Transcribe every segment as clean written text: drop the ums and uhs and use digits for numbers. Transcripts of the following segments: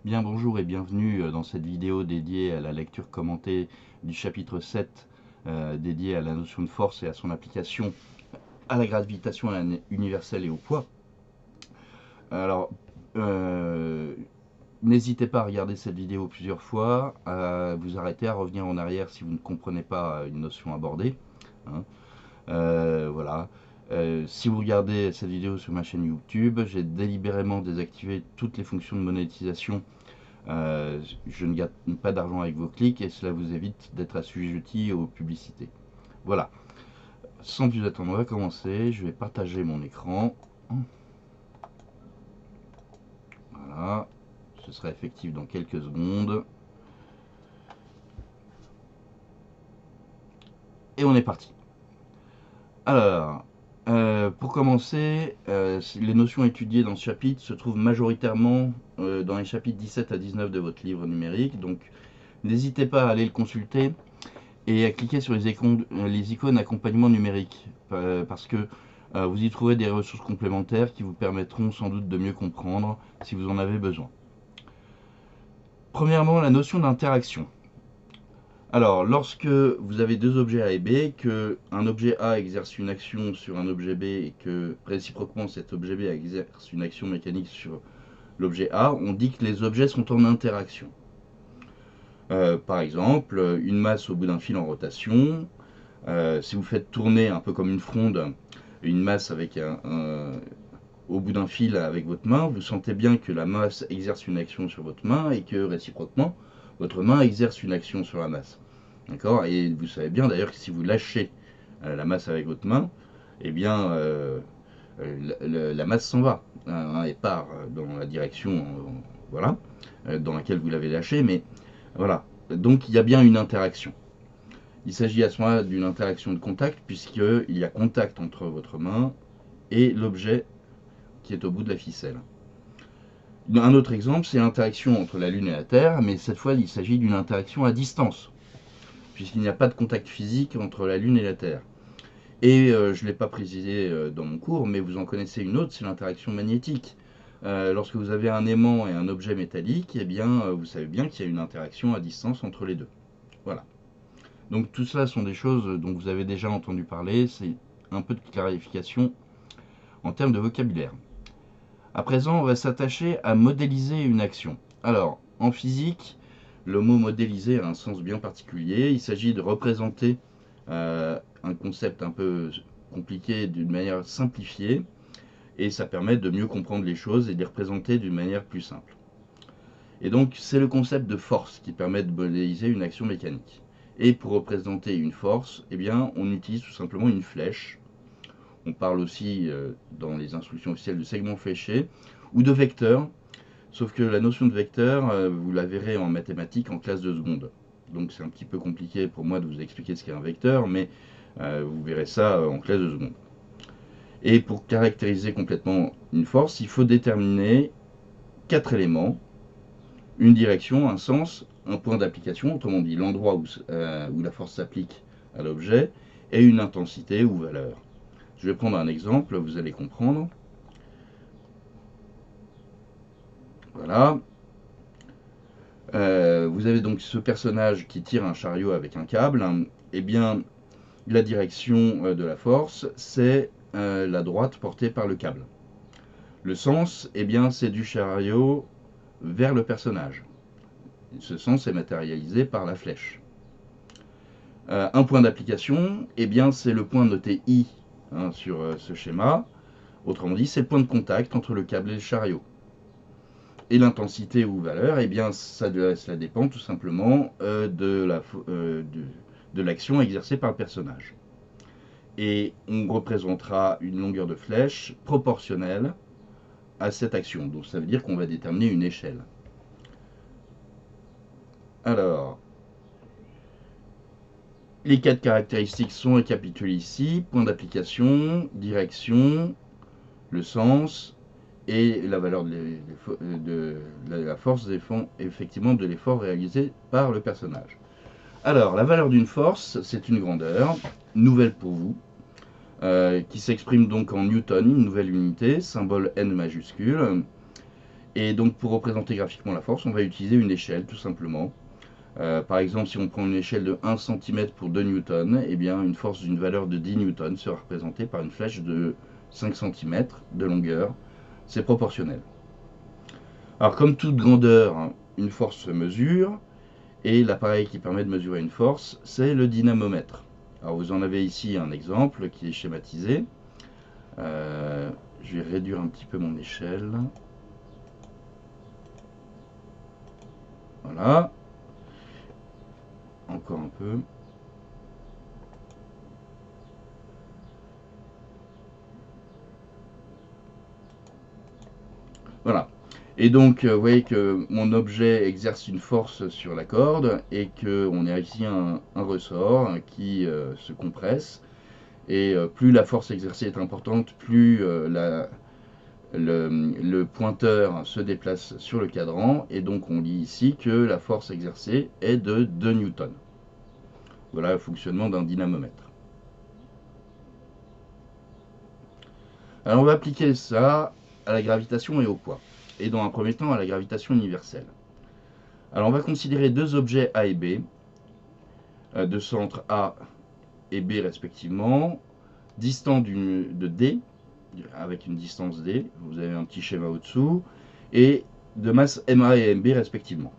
Bien bonjour et bienvenue dans cette vidéo dédiée à la lecture commentée du chapitre 7 dédié à la notion de force et à son application à la gravitation universelle et au poids. Alors, euh, n'hésitez pas à regarder cette vidéo plusieurs fois, à vous arrêter, à revenir en arrière si vous ne comprenez pas une notion abordée, hein. Voilà. Si vous regardez cette vidéo sur ma chaîne YouTube, j'ai délibérément désactivé toutes les fonctions de monétisation. Je ne gagne pas d'argent avec vos clics et cela vous évite d'être assujetti aux publicités. Voilà. Sans plus attendre, on va commencer. Je vais partager mon écran. Voilà. Ce sera effectif dans quelques secondes. Et on est parti. Alors, pour commencer, les notions étudiées dans ce chapitre se trouvent majoritairement dans les chapitres 17 à 19 de votre livre numérique. Donc, n'hésitez pas à aller le consulter et à cliquer sur les icônes accompagnement numérique, parce que vous y trouverez des ressources complémentaires qui vous permettront sans doute de mieux comprendre si vous en avez besoin. Premièrement, la notion d'interaction. Alors, lorsque vous avez deux objets A et B, que un objet A exerce une action sur un objet B et que réciproquement cet objet B exerce une action mécanique sur l'objet A, on dit que les objets sont en interaction. Par exemple, une masse au bout d'un fil en rotation. Si vous faites tourner un peu comme une fronde, une masse avec au bout d'un fil avec votre main, vous sentez bien que la masse exerce une action sur votre main et que réciproquement, votre main exerce une action sur la masse. D'accord? Et vous savez bien d'ailleurs que si vous lâchez la masse avec votre main, eh bien, la masse s'en va, hein, et part dans la direction voilà, dans laquelle vous l'avez lâché. Mais voilà, donc il y a bien une interaction. Il s'agit à ce moment-là d'une interaction de contact, puisqu'il y a contact entre votre main et l'objet qui est au bout de la ficelle. Un autre exemple, c'est l'interaction entre la Lune et la Terre, mais cette fois il s'agit d'une interaction à distance, puisqu'il n'y a pas de contact physique entre la Lune et la Terre. Et je ne l'ai pas précisé dans mon cours, mais vous en connaissez une autre, c'est l'interaction magnétique. Lorsque vous avez un aimant et un objet métallique, eh bien, vous savez bien qu'il y a une interaction à distance entre les deux. Voilà. Donc tout cela sont des choses dont vous avez déjà entendu parler, c'est un peu de clarification en termes de vocabulaire. À présent, on va s'attacher à modéliser une action. Alors, en physique, le mot modéliser a un sens bien particulier. Il s'agit de représenter un concept un peu compliqué d'une manière simplifiée, et ça permet de mieux comprendre les choses et de les représenter d'une manière plus simple. Et donc, c'est le concept de force qui permet de modéliser une action mécanique. Et pour représenter une force, eh bien, on utilise tout simplement une flèche. On parle aussi dans les instructions officielles de segment fléché ou de vecteur, sauf que la notion de vecteur, vous la verrez en mathématiques en classe de seconde. Donc c'est un petit peu compliqué pour moi de vous expliquer ce qu'est un vecteur, mais vous verrez ça en classe de seconde. Et pour caractériser complètement une force, il faut déterminer 4 éléments: une direction, un sens, un point d'application, autrement dit l'endroit où la force s'applique à l'objet, et une intensité ou valeur. Je vais prendre un exemple, vous allez comprendre. Voilà. Vous avez donc ce personnage qui tire un chariot avec un câble. Eh bien, la direction de la force, c'est la droite portée par le câble. Le sens, eh bien, c'est du chariot vers le personnage. Ce sens est matérialisé par la flèche. Un point d'application, eh bien, c'est le point noté I sur ce schéma. Autrement dit, c'est le point de contact entre le câble et le chariot. Et l'intensité ou valeur, eh bien, cela dépend tout simplement de l'action exercée par le personnage. Et on représentera une longueur de flèche proportionnelle à cette action. Donc ça veut dire qu'on va déterminer une échelle. Alors, les 4 caractéristiques sont récapitulées ici: point d'application, direction, le sens et la valeur de la force dépend effectivement de l'effort réalisé par le personnage. Alors, la valeur d'une force, c'est une grandeur nouvelle pour vous, qui s'exprime donc en newton, une nouvelle unité, symbole N majuscule. Et donc pour représenter graphiquement la force, on va utiliser une échelle tout simplement. Par exemple, si on prend une échelle de 1 cm pour 2 newtons, eh bien une force d'une valeur de 10 newtons sera représentée par une flèche de 5 cm de longueur. C'est proportionnel. Alors comme toute grandeur, une force se mesure, et l'appareil qui permet de mesurer une force, c'est le dynamomètre. Alors vous en avez ici un exemple qui est schématisé. Je vais réduire un petit peu mon échelle. Voilà. Encore un peu. Voilà. Et donc, vous voyez que mon objet exerce une force sur la corde et qu'on a ici un ressort qui se compresse. Et plus la force exercée est importante, plus le pointeur se déplace sur le cadran. Et donc, on lit ici que la force exercée est de 2 newtons. Voilà le fonctionnement d'un dynamomètre. Alors, on va appliquer ça à la gravitation et au poids. Et dans un premier temps, à la gravitation universelle. Alors, on va considérer deux objets A et B, de centre A et B respectivement, distants de D, avec une distance D, vous avez un petit schéma au-dessous, et de masse MA et MB respectivement.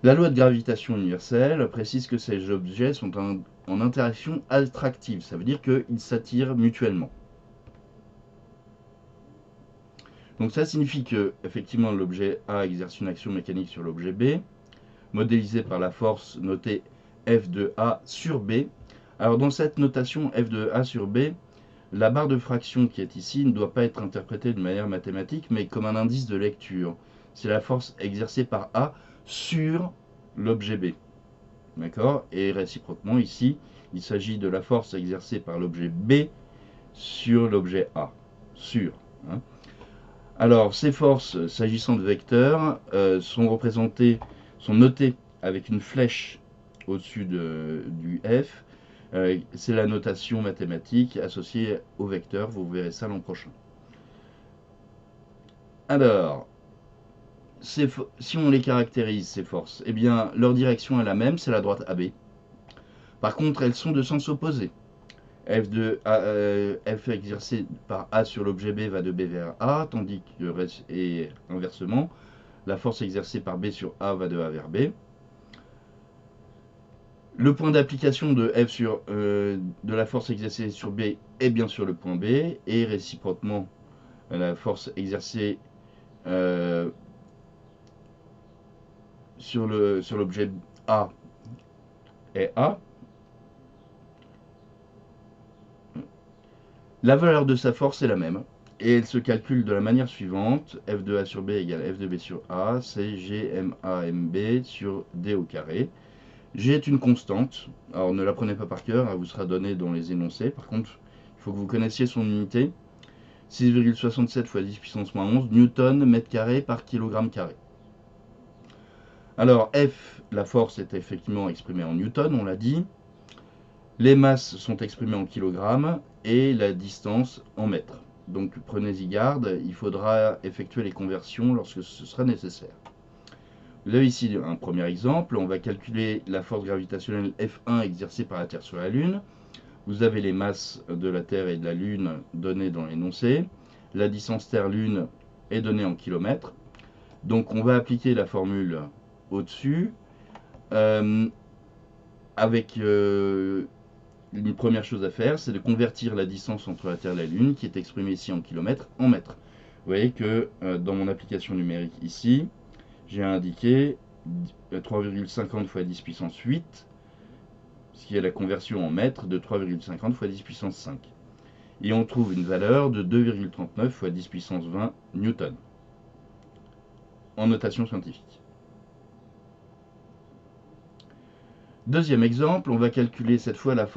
La loi de gravitation universelle précise que ces objets sont en interaction attractive, ça veut dire qu'ils s'attirent mutuellement. Donc ça signifie que effectivement l'objet A exerce une action mécanique sur l'objet B, modélisée par la force notée F de A sur B. Alors dans cette notation F de A sur B, la barre de fraction qui est ici ne doit pas être interprétée de manière mathématique, mais comme un indice de lecture. C'est la force exercée par A sur l'objet B. D'accord? Et réciproquement, ici, il s'agit de la force exercée par l'objet B sur l'objet A. Sur. Hein. Alors, ces forces, s'agissant de vecteurs, sont notées avec une flèche au-dessus du F. C'est la notation mathématique associée au vecteur. Vous verrez ça l'an prochain. Alors, si on les caractérise, ces forces, eh bien, leur direction est la même, c'est la droite AB. Par contre, elles sont de sens opposé. F exercé par A sur l'objet B va de B vers A, tandis que, et inversement, la force exercée par B sur A va de A vers B. Le point d'application de F de la force exercée sur B est bien sûr le point B, et réciproquement, la force exercée sur l'objet A est A. La valeur de sa force est la même, et elle se calcule de la manière suivante. F de A sur B égale F de B sur A, c'est GMAMB sur D au carré. G est une constante, alors ne la prenez pas par cœur, elle vous sera donnée dans les énoncés. Par contre, il faut que vous connaissiez son unité. 6,67 fois 10 puissance moins 11 newton mètre carré par kilogramme carré. Alors F, la force est effectivement exprimée en newton, on l'a dit. Les masses sont exprimées en kilogrammes et la distance en mètres. Donc prenez-y garde, il faudra effectuer les conversions lorsque ce sera nécessaire. Vous avez ici un premier exemple, on va calculer la force gravitationnelle F1 exercée par la Terre sur la Lune. Vous avez les masses de la Terre et de la Lune données dans l'énoncé. La distance Terre-Lune est donnée en kilomètres. Donc on va appliquer la formule au-dessus avec une première chose à faire, c'est de convertir la distance entre la Terre et la Lune, qui est exprimée ici en kilomètres, en mètres. Vous voyez que dans mon application numérique ici, j'ai indiqué 3,50 fois 10 puissance 8, ce qui est la conversion en mètres de 3,50 fois 10 puissance 5. Et on trouve une valeur de 2,39 fois 10 puissance 20 newton, en notation scientifique. Deuxième exemple, on va calculer cette fois la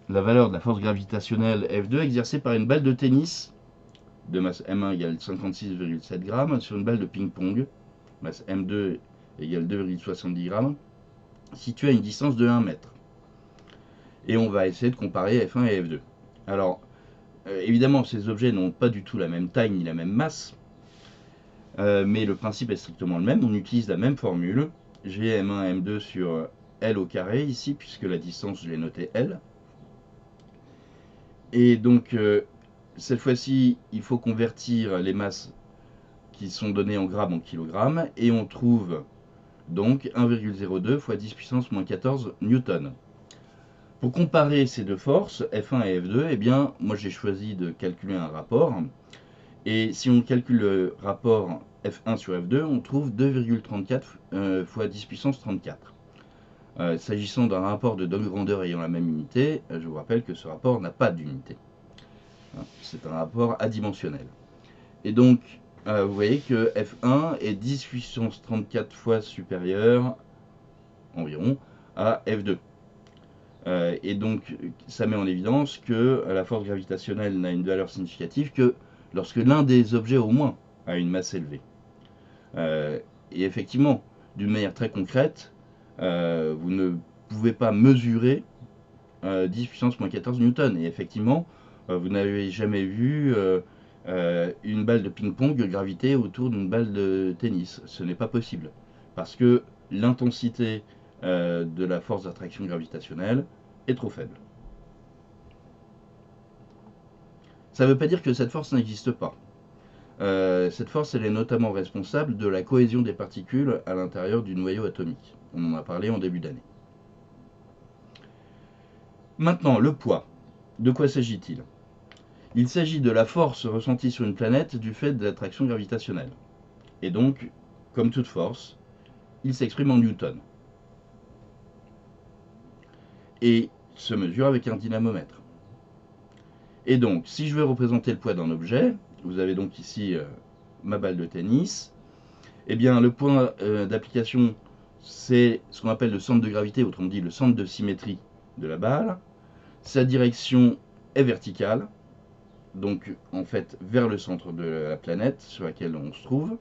valeur de la force gravitationnelle F2 exercée par une balle de tennis de masse M1 égale 56,7 grammes sur une balle de ping-pong, masse M2 égale 2,70 grammes, située à une distance de 1 mètre. Et on va essayer de comparer F1 et F2. Alors, évidemment, ces objets n'ont pas du tout la même taille ni la même masse. mais le principe est strictement le même. On utilise la même formule, G M1 M2 sur L au carré ici, puisque la distance, je l'ai notée L. Et donc, cette fois-ci, il faut convertir les masses qui sont données en grammes en kilogrammes, et on trouve donc 1,02 fois 10 puissance moins 14 newtons. Pour comparer ces deux forces, F1 et F2, eh bien, moi j'ai choisi de calculer un rapport. Et si on calcule le rapport F1 sur F2, on trouve 2,34 fois 10 puissance 34. S'agissant d'un rapport de deux grandeurs ayant la même unité, je vous rappelle que ce rapport n'a pas d'unité. C'est un rapport adimensionnel. Et donc, vous voyez que F1 est 10 puissance 34 fois supérieur, environ, à F2. Et donc, ça met en évidence que la force gravitationnelle n'a une valeur significative que lorsque l'un des objets au moins a une masse élevée. Et effectivement, d'une manière très concrète, vous ne pouvez pas mesurer 10 puissance moins 14 newtons. Et effectivement, vous n'avez jamais vu une balle de ping-pong graviter autour d'une balle de tennis. Ce n'est pas possible. Parce que l'intensité de la force d'attraction gravitationnelle est trop faible. Ça ne veut pas dire que cette force n'existe pas. Cette force, elle est notamment responsable de la cohésion des particules à l'intérieur du noyau atomique. On en a parlé en début d'année. Maintenant, le poids. De quoi s'agit-il? Il s'agit de la force ressentie sur une planète du fait de l'attraction gravitationnelle. Et donc, comme toute force, il s'exprime en newtons. Et se mesure avec un dynamomètre. Et donc, si je veux représenter le poids d'un objet, vous avez donc ici ma balle de tennis, eh bien le point d'application, c'est ce qu'on appelle le centre de gravité, autrement dit le centre de symétrie de la balle. Sa direction est verticale, donc en fait vers le centre de la planète sur laquelle on se trouve,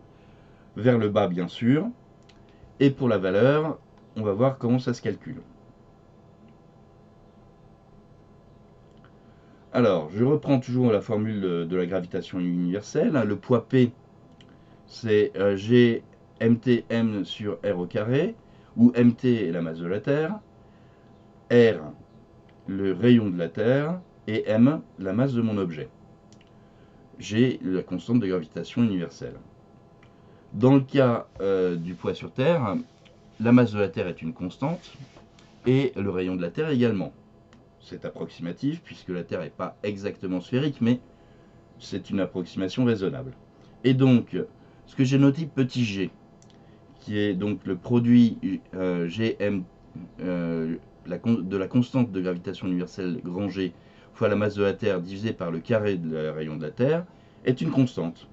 vers le bas bien sûr, et pour la valeur, on va voir comment ça se calcule. Alors, je reprends toujours la formule de la gravitation universelle. Le poids P, c'est G mt m sur r au carré, où mt est la masse de la Terre, r le rayon de la Terre, et m la masse de mon objet. G la constante de gravitation universelle. Dans le cas du poids sur Terre, la masse de la Terre est une constante, et le rayon de la Terre également. C'est approximatif, puisque la Terre n'est pas exactement sphérique, mais c'est une approximation raisonnable. Et donc, ce que j'ai noté petit g, qui est donc le produit Gm de la constante de gravitation universelle grand G fois la masse de la Terre divisé par le carré de la rayon de la Terre, est une constante.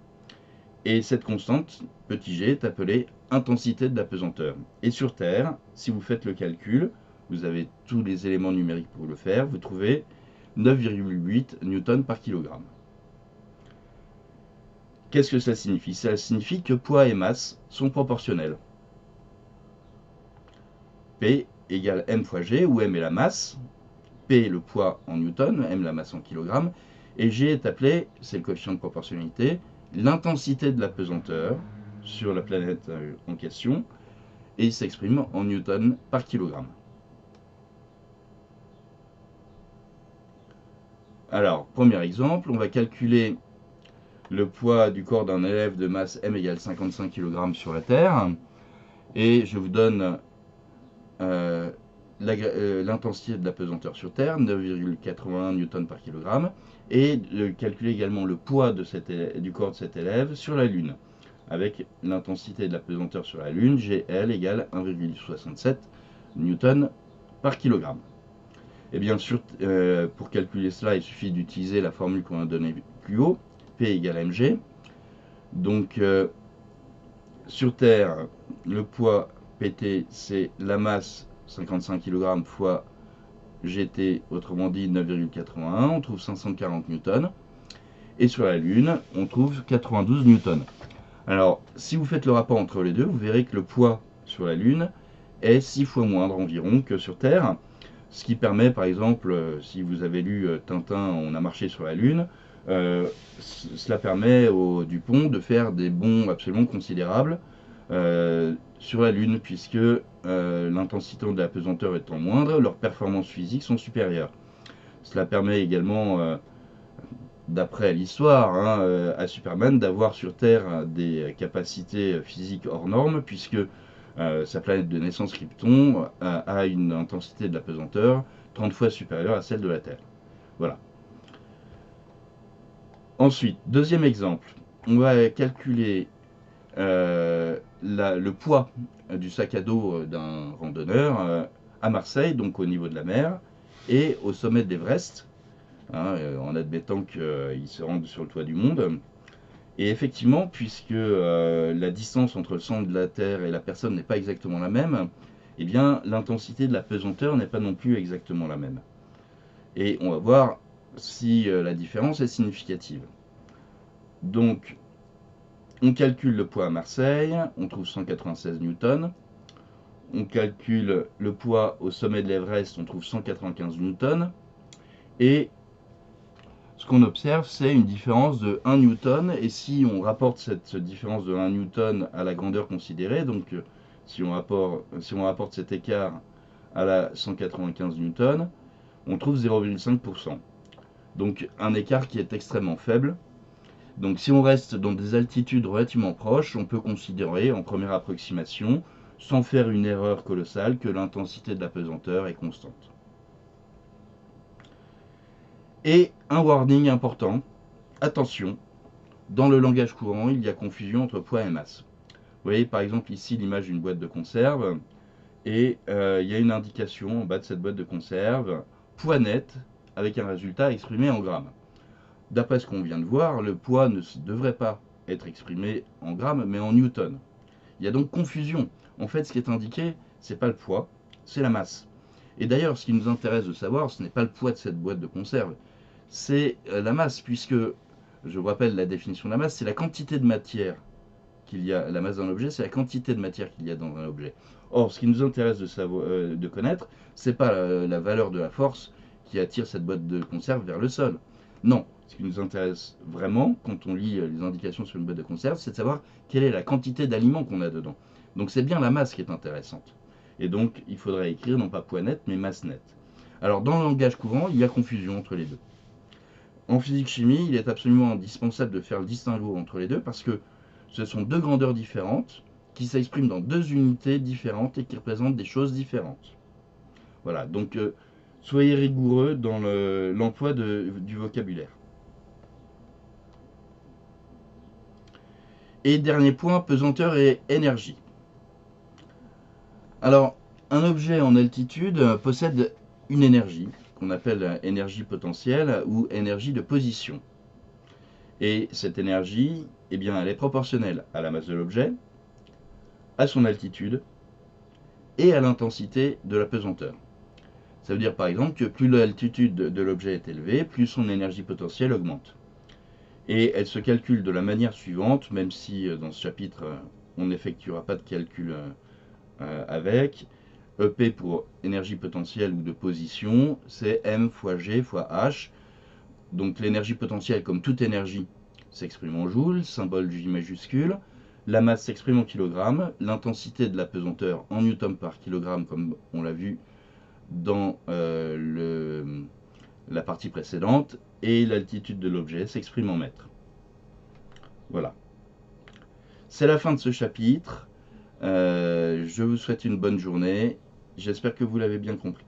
Et cette constante, petit g, est appelée intensité de la pesanteur. Et sur Terre, si vous faites le calcul, vous avez tous les éléments numériques pour le faire, vous trouvez 9,8 newtons par kilogramme. Qu'est-ce que ça signifie? Ça signifie que poids et masse sont proportionnels. P égale m fois g, où m est la masse, P est le poids en newton, m la masse en kilogrammes, et g est appelé, c'est le coefficient de proportionnalité, l'intensité de la pesanteur sur la planète en question, et il s'exprime en newton par kilogramme. Alors, premier exemple, on va calculer le poids du corps d'un élève de masse m égale 55 kg sur la Terre, et je vous donne l'intensité de la pesanteur sur Terre, 9,81 newtons par kilogramme, et calculer également le poids du corps de cet élève sur la Lune, avec l'intensité de la pesanteur sur la Lune, GL égale 1,67 newtons par kilogramme. Et bien sûr, pour calculer cela, il suffit d'utiliser la formule qu'on a donnée plus haut, P égale mg. Donc, sur Terre, le poids PT, c'est la masse 55 kg fois GT, autrement dit 9,81, on trouve 540 newtons. Et sur la Lune, on trouve 92 newtons. Alors, si vous faites le rapport entre les deux, vous verrez que le poids sur la Lune est 6 fois moindre environ que sur Terre. Ce qui permet, par exemple, si vous avez lu Tintin, on a marché sur la Lune, Cela permet aux Dupont de faire des bonds absolument considérables sur la Lune, puisque l'intensité de la pesanteur étant moindre, leurs performances physiques sont supérieures. Cela permet également, d'après l'histoire, hein, à Superman d'avoir sur Terre des capacités physiques hors normes, puisque sa planète de naissance Krypton a une intensité de la pesanteur 30 fois supérieure à celle de la Terre. Voilà. Ensuite, deuxième exemple, on va calculer le poids du sac à dos d'un randonneur à Marseille, donc au niveau de la mer, et au sommet de l'Everest, hein, en admettant qu'il se rende sur le toit du monde. Et effectivement, puisque la distance entre le centre de la Terre et la personne n'est pas exactement la même, eh bien l'intensité de la pesanteur n'est pas non plus exactement la même. Et on va voir si la différence est significative. Donc, on calcule le poids à Marseille, on trouve 196 newtons. On calcule le poids au sommet de l'Everest, on trouve 195 newtons. Et ce qu'on observe, c'est une différence de 1 newton. Et si on rapporte cette différence de 1 newton à la grandeur considérée, donc si on rapporte cet écart à la 195 newtons, on trouve 0,5%. Donc un écart qui est extrêmement faible. Donc si on reste dans des altitudes relativement proches, on peut considérer en première approximation, sans faire une erreur colossale, que l'intensité de la pesanteur est constante. Et un warning important, attention, dans le langage courant, il y a confusion entre poids et masse. Vous voyez par exemple ici l'image d'une boîte de conserve, et il y a une indication en bas de cette boîte de conserve, poids net, avec un résultat exprimé en grammes. D'après ce qu'on vient de voir, le poids ne devrait pas être exprimé en grammes, mais en newtons. Il y a donc confusion. En fait, ce qui est indiqué, ce n'est pas le poids, c'est la masse. Et d'ailleurs, ce qui nous intéresse de savoir, ce n'est pas le poids de cette boîte de conserve, c'est la masse, puisque, je vous rappelle la définition de la masse, c'est la quantité de matière qu'il y a. La masse d'un objet, c'est la quantité de matière qu'il y a dans un objet. Or, ce qui nous intéresse de connaître, c'est pas la valeur de la force qui attire cette boîte de conserve vers le sol. Non, ce qui nous intéresse vraiment, quand on lit les indications sur une boîte de conserve, c'est de savoir quelle est la quantité d'aliments qu'on a dedans. Donc c'est bien la masse qui est intéressante. Et donc il faudrait écrire non pas poids net, mais masse nette. Alors dans le langage courant, il y a confusion entre les deux. En physique-chimie, il est absolument indispensable de faire le distinguo entre les deux parce que ce sont deux grandeurs différentes qui s'expriment dans deux unités différentes et qui représentent des choses différentes. Voilà, donc soyez rigoureux dans l'emploi du vocabulaire. Et dernier point, pesanteur et énergie. Alors, un objet en altitude possède une énergie, qu'on appelle énergie potentielle ou énergie de position. Et cette énergie, eh bien, elle est proportionnelle à la masse de l'objet, à son altitude et à l'intensité de la pesanteur. Ça veut dire par exemple que plus l'altitude de l'objet est élevée, plus son énergie potentielle augmente. Et elle se calcule de la manière suivante, même si dans ce chapitre on n'effectuera pas de calcul avec. EP pour énergie potentielle ou de position, c'est M fois G fois H. Donc l'énergie potentielle, comme toute énergie, s'exprime en joules, symbole J majuscule. La masse s'exprime en kilogrammes, l'intensité de la pesanteur en newton par kilogramme, comme on l'a vu dans la partie précédente, et l'altitude de l'objet s'exprime en mètres. Voilà. C'est la fin de ce chapitre. Je vous souhaite une bonne journée. J'espère que vous l'avez bien compris.